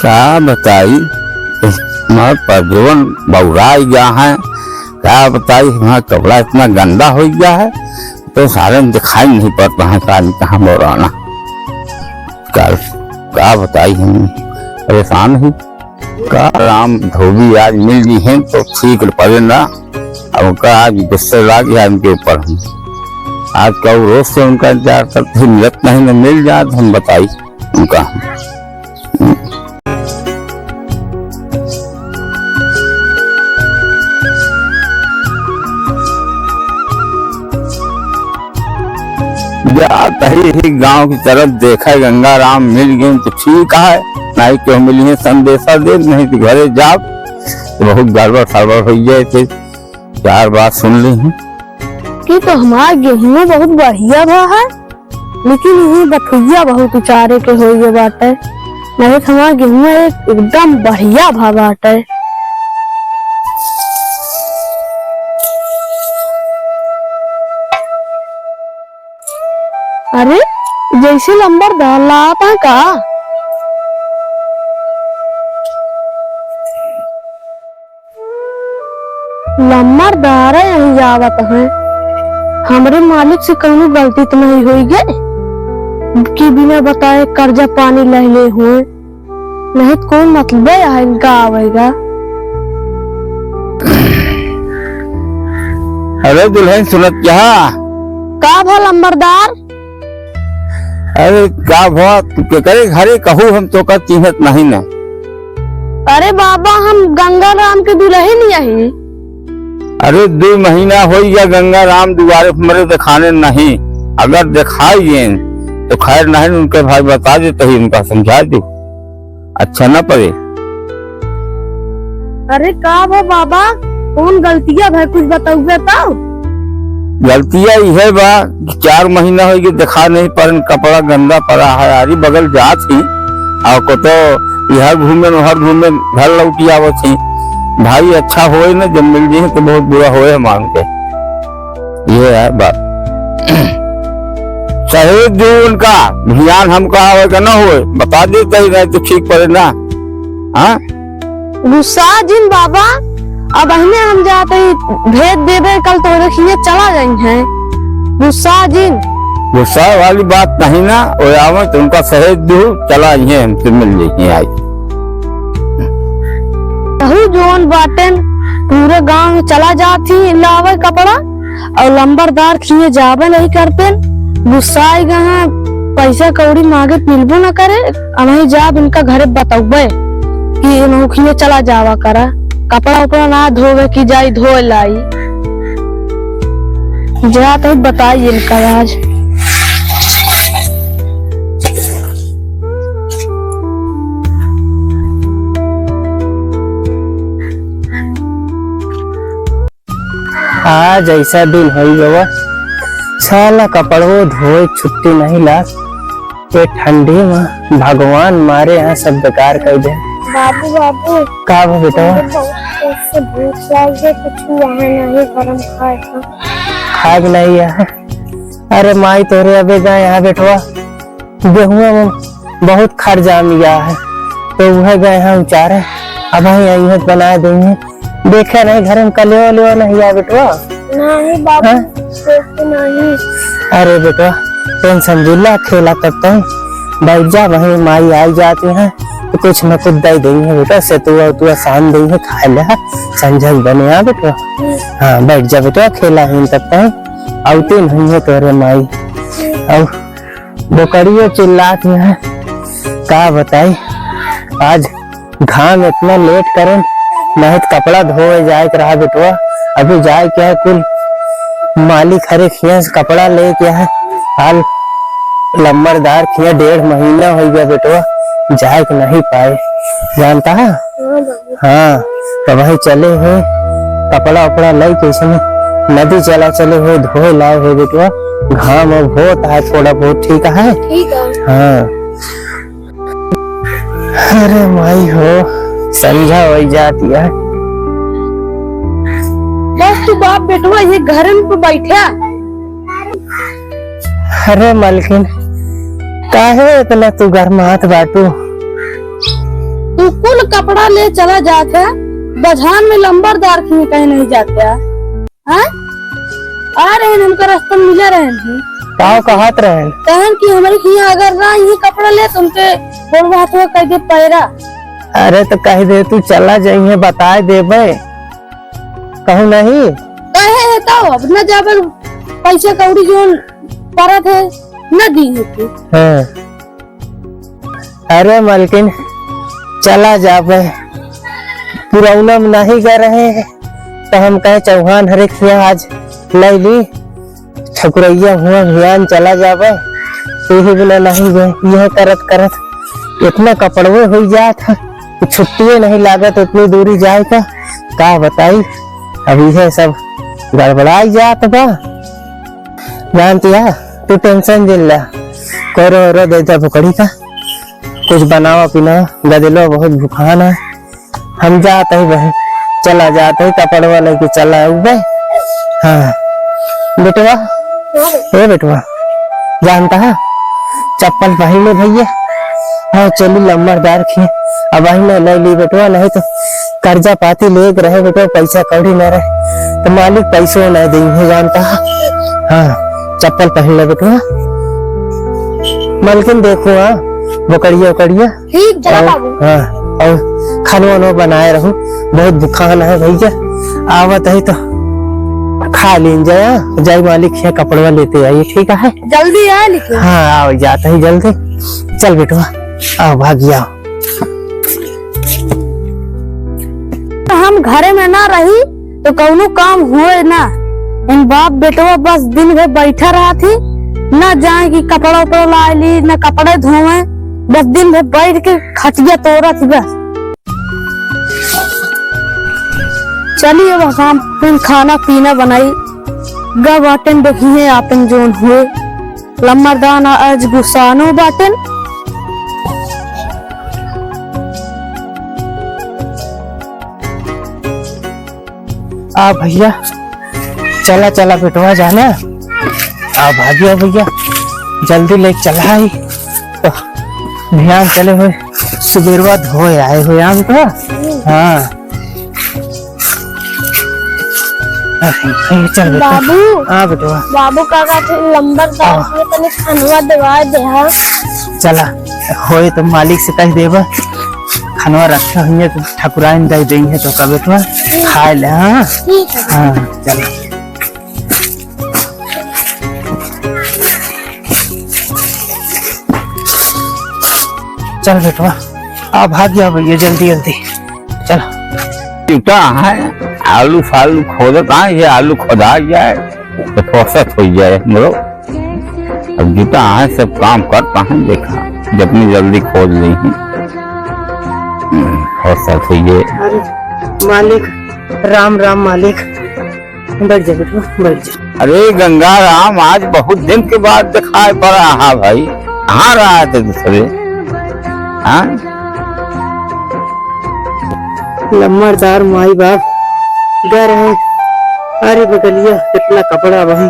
क्या बताई मैं प्रजोन बौरा गया है। क्या बताई वहाँ कपड़ा इतना गंदा हो गया है तो सारे में दिखाई नहीं पड़ता है कहाँ बौराना। क्या बताई हम परेशान ही का राम धोबी आज मिल गई है तो ठीक पड़े ना। अब का आज गुस्से ला गया उनके ऊपर हम आज कल रोज से उनका इंतजार करते मिलत नहीं न मिल जाए तो हम बताई उनका। ही गांव की तरफ देखा गंगा राम मिल गए तो ठीक है, नहीं क्यों मिली है संदेशा दे, नहीं तो घरे जाओ तो बहुत गड़बड़ सड़बड़ हो जाए थे। चार बात सुन ली है कि तो हमारा गेहूं बहुत बढ़िया भा है, लेकिन ये बथुइया बहुत उचारे के हो गए बाटे। नहीं तो हमारा गेहूं एकदम बढ़िया भा बाटे। अरे जैसे लंबर लाता का लंबर दारा यही आवत है। हमारे मालिक से कहीं गलती तो नहीं हुई गए कि बिना बताए कर्जा पानी ले ले हुए, नहीं तो कौन मतलब है इनका आवेगा। अरे दुल्हन सुनत क्या का भा लंबरदार? अरे क्या भा करे घरे कहू हम तो का चिन्हत नहीं ना। अरे बाबा हम गंगा राम के दुल्हन यही। अरे 2 महीना हो गया गंगा राम दुआरे हमारे दिखाने नहीं, अगर दिखाई तो खैर नहीं उनके भाई बता देते ही उनका समझा दो अच्छा ना पड़े। अरे का वो बाबा कौन गलतियां भाई कुछ बताओगे तो? गलतियां यह बा 4 महीना हो गए दिखा नहीं पर कपड़ा गंदा पड़ा है। यारी बगल जा थी और को तो यह घूमे घर लौटी आवत थी। भाई अच्छा होए ना जब मिल जाए तो बहुत बुरा होए मांग के ये है बात। सही जो उनका ध्यान हमका आवेगा ना होए बता देते ही नहीं तो ठीक पड़े ना। हाँ गुस्सा जिन बाबा अब हम जाते ही भेज देवे कल तो रखिए चला जाए हैं। गुस्सा जिन गुस्सा वाली बात नहीं ना वो आवे तो उनका सहेज दो चला हमसे मिल जाइए आज। जोन बाटन पूरे गांव में चला जाती लावे कपड़ा और लंबरदार खिए जावे नहीं करते। गुस्सा आएगा पैसा कौड़ी मांगे मिलबो न करे। हमें जाब इनका घरे बतावे कि नौखिए चला जावा करा कपड़ा उपड़ा ना धोवे की जाई धो लाई जा तो बताइए इनका आज। आज ऐसा दिन हो गया साला कपड़ों धोए छुट्टी नहीं ला ये ठंडी में भगवान मारे यहाँ सब बेकार कर दे। बाबू बाबू का बेटा भूख लगी कुछ नहीं गरम खाए नहीं है। अरे माई तोरे अबे गए यहाँ बेटवा गेहुआ में बहुत खर्चा गया है तो वह गए यहाँ उचारे अब यहाँ बना देंगे देखे नहीं घर में कलियो नहीं आ बेटवा नहीं बाबू नहीं। अरे बेटवा टेंशन जिला खेला तब तो बैठ जा वही माई आई जाती है तो कुछ न कुछ दे देंगे बेटा से तू आसान देंगे खा ले समझ बने आ बेटा। हाँ बैठ जा बेटा खेला ही तब तक आउती नहीं है तोरे माई और बोकड़ियों चिल्लाती है का बताई आज घाम इतना लेट करें नहीं तो कपड़ा धोए जाए रहा बेटवा अभी जाए क्या है कुल मालिक हरे खिया से कपड़ा ले क्या है हाल लंबरदार खिया 1.5 महीना हो गया बेटवा जाए के नहीं पाए जानता है। हाँ तो वही चले हुए कपड़ा उपड़ा ले के इसमें नदी चला चले हुए धोए लाए हुए बेटवा घाम बहुत है थोड़ा बहुत ठीक है। हाँ अरे माई हो समझा वही जाती है। बस तू बाप बेटवा ये घर में बैठा। अरे मलकिन काहे इतना तू घर में हाथ बाटू तू कुल कपड़ा ले चला जाता है, बझान में लंबरदार खिए कहीं नहीं जाते हैं? आ रहे हैं हमको रास्ता में मिले रहे हैं का कहत रहे कहन कि हमारे खिया अगर ना ये कपड़ा ले तुमके बोल हाथ में कह दे पैरा। अरे तो कह दे तू चला जाइए बता देबे कहूँ नहीं कहे है तो अब न जाबल पैसे कौड़ी जोन परत है न दी है तू। हाँ। अरे मलकिन चला जाबे पुरौना में नहीं गए रहे हैं तो हम कहे चौहान हरे खिया आज ले ली ठकुरैया हुआ भियान चला जाबे यही बिना नहीं गए यह करत करत इतना कपड़वे हो जात है छुट्टी नहीं लागत उतनी दूरी जाए का बताई अभी है सब गड़बड़ाई जात बा जानती है तू टेंशन जिल्ला करो दे दे भुकड़ी का कुछ बनावा पीना गदलो बहुत भूखान है हम जाते ही बहन चला जाते ही कपड़वा लेके चला उबे। हाँ बेटवा ए बेटवा जानता है चप्पल पहन ले भैया। हाँ चली लंबरदार खिए अब आई ना ले ली बेटवा नहीं तो कर्जा पाती ले रहे बेटवा पैसा कौड़ी न रहे तो मालिक पैसों नहीं देंगे जानता है। हाँ चप्पल पहन ले बेटवा मलकिन देखो हाँ बकड़िया उकड़िया ठीक चला बाबू। हाँ और खानो वानो बनाए रहो बहुत भूखान है भैया आवत है तो खा लीन जाए मालिक है कपड़वा लेते आइए ठीक है जल्दी आए लेकिन। हाँ आओ जाता ही जल्दी चल बेटवा आओ भागी आओ। हम घरे में ना रही तो कौनो काम हुए ना इन बाप बेटवा बस दिन भर बैठा रहा थी न जाए कि कपड़ा उपड़ा ला ली न कपड़े धोए बस दिन भर बैठ के खटिया तोड़ा थी बस। चलिए वहां फिर खाना पीना बनाई गा बाटन देखी है आपन जोन हुए लम्बरदान आज गुस्सानो बाटन। आ भैया चला चला बेटवा जाना आ भागिया भैया जल्दी ले चला ही तो ध्यान चले हुए सुबेरवा धोए आए हुए आम तो। हाँ चल बेटा बाबू हाँ बेटवा बाबू काका थे लंबरदार ने तने खनवा दवा दे हा चला होए तो मालिक से कह देबा खनवा रखा हुई तो ठकुराइन दे देंगे तो का बेटवा खा ले। हाँ हाँ चलो चल बेटवा आ भाग गया भैया जल्दी जल्दी चलो। जूता है आलू फालू खोदत है ये आलू खोदा जाए तो फौसत हो जाए मरो अब जूता है सब काम करता है देखा जितनी जल्दी खोद ली है फौसत हो जाए। अरे मालिक राम राम मालिक बैठ जा बेटवा बैठ जा। अरे गंगा राम आज बहुत दिन के बाद दिखाई पड़ा है भाई कहाँ रहा थे दूसरे। हाँ लम्बरदार माई बाप गए रहे। अरे बगलिया कितना कपड़ा वही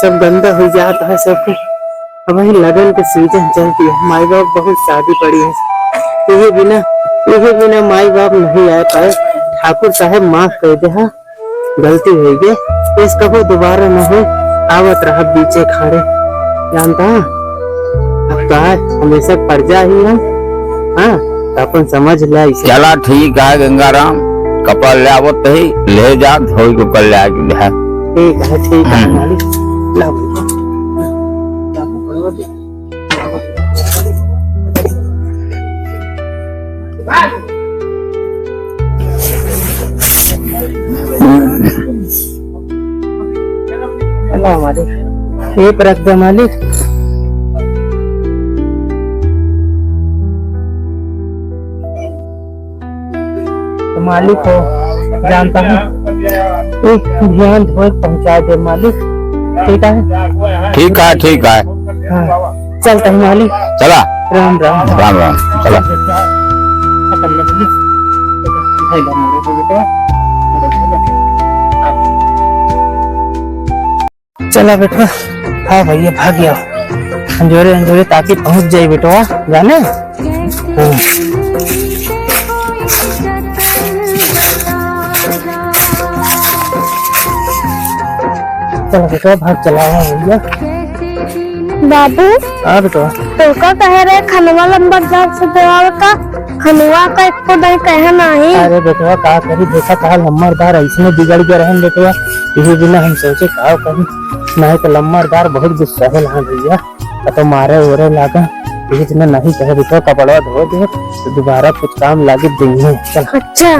सब गंदा हो जाता है सब वही लगन के सीजन चलती है माई बाप बहुत शादी पड़ी है यही बिना माई बाप नहीं आ पाए। ठाकुर साहब माफ कर दे हाँ गलती हो गई इस कबो दोबारा न हो आवत रहा बीचे खड़े जानता अब कहा हमेशा पर्जा ही है। हाँ अपन समझ ले चला ठीक है गंगाराम कपड़ा ले आवत ही ले जा धोई को कर ले आके ठीक है मालिक लाओ मालिक एक रख दे मालिक। तो मालिक हो जानता हूँ एक ध्यान धोए पहुँचा दे मालिक ठीक है। ठीक है ठीक है हाँ चलता हूँ मालिक चला राम राम राम राम चला। चला बेटवा हाँ भैया भाग गया अंजोरे अंजोरे ताकि पहुंच जाए बेटवा जाने। हाँ चल बेटा भाग चला भैया। बाबू हाँ बेटा तो का कह रहे खनवा लंबरदार से देवाल का खनवा का एक तो नहीं कहे नहीं। अरे बेटवा का करी देखा कहा लम्बरदार ऐसे बिगड़ गए रहन बेटवा, इसी बिना हम सोचे का करी नहीं तो लम्बरदार बहुत गुस्सा है हाँ भैया तो मारे ओरे लागा इसी बिना नहीं कहे बेटवा कपड़ा धो दे तो दोबारा कुछ काम लागे देंगे। चल अच्छा